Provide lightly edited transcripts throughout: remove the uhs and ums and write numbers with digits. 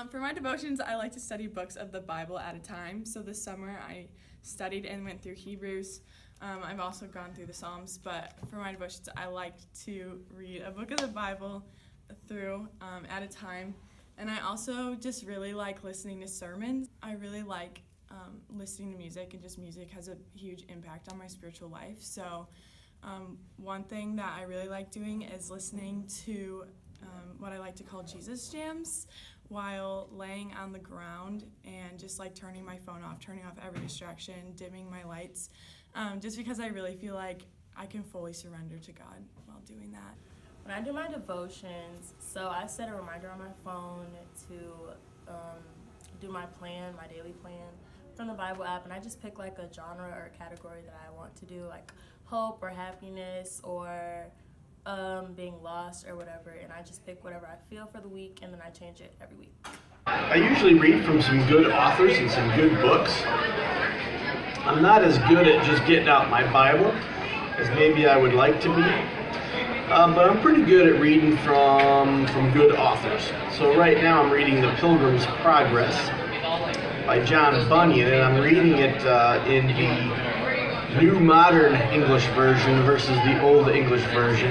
For my devotions, I like to study books of the Bible at a time. So this summer I studied and went through Hebrews. I've also gone through the Psalms, but for my devotions, I like to read a book of the Bible through at a time. And I also just really like listening to sermons. I really like listening to music, and just music has a huge impact on my spiritual life. So one thing that I really like doing is listening to what I like to call Jesus jams while laying on the ground, and just like turning my phone off, turning off every distraction, dimming my lights, just because I really feel like I can fully surrender to God while doing that. When I do my devotions, so I set a reminder on my phone to do my plan, my daily plan from the Bible app, and I just pick like a genre or a category that I want to do, like hope or happiness or being lost or whatever, and I just pick whatever I feel for the week, and then I change it every week. I usually read from some good authors and some good books. I'm not as good at just getting out my Bible as maybe I would like to be, but I'm pretty good at reading from good authors. So right now I'm reading The Pilgrim's Progress by John Bunyan, and I'm reading it in the New Modern English Version versus the Old English Version,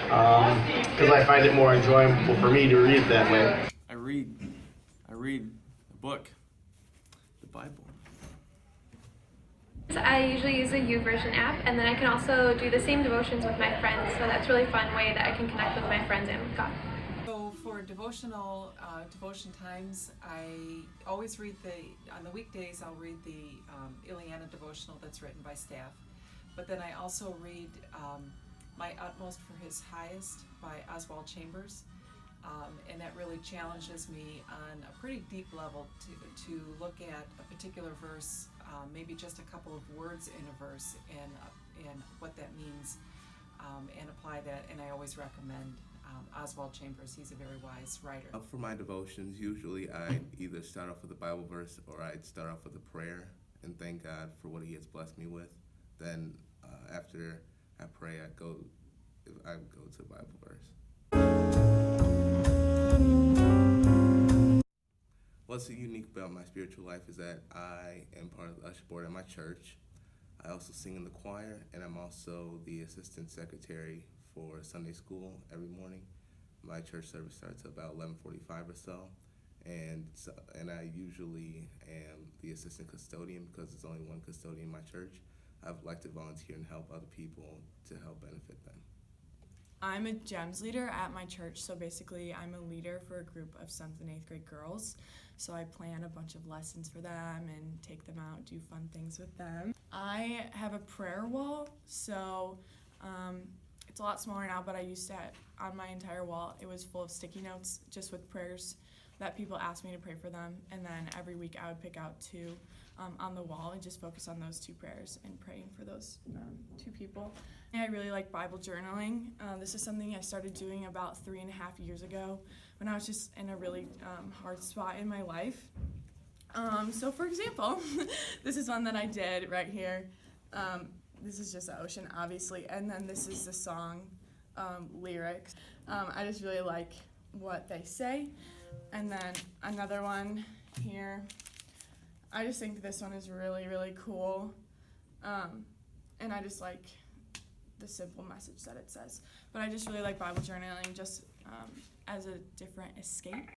because I find it more enjoyable for me to read it that way. I read a book, the Bible. I usually use a YouVersion app, and then I can also do the same devotions with my friends, so that's a really fun way that I can connect with my friends and with God. So for devotion times, I always read on the weekdays I'll read the Ileana devotional that's written by staff, but then I also read My Utmost for His Highest by Oswald Chambers, and that really challenges me on a pretty deep level to look at a particular verse, maybe just a couple of words in a verse, and what that means, and apply that. And I always recommend Oswald Chambers. He's a very wise writer. For my devotions, usually I either start off with a Bible verse or I'd start off with a prayer and thank God for what He has blessed me with. Then after I pray, I go to a Bible verse. What's unique about my spiritual life is that I am part of the usher board at my church. I also sing in the choir, and I'm also the assistant secretary for Sunday school every morning. My church service starts at about 11:45 or so, and I usually am the assistant custodian because there's only one custodian in my church. I'd like to volunteer and help other people to help benefit them. I'm a GEMS leader at my church, so basically I'm a leader for a group of 7th and 8th grade girls. So I plan a bunch of lessons for them and take them out, do fun things with them. I have a prayer wall, so it's a lot smaller now, but I used to, on my entire wall, it was full of sticky notes just with prayers that people asked me to pray for them, and then every week I would pick out 2 on the wall and just focus on those 2 prayers and praying for those 2 people. And I really like Bible journaling. This is something I started doing about 3.5 years ago when I was just in a really hard spot in my life. So for example, this is one that I did right here. This is just the ocean, obviously, and then this is the song lyrics. I just really like what they say. And then another one here. I just think this one is really, really cool. And I just like the simple message that it says. But I just really like Bible journaling just as a different escape.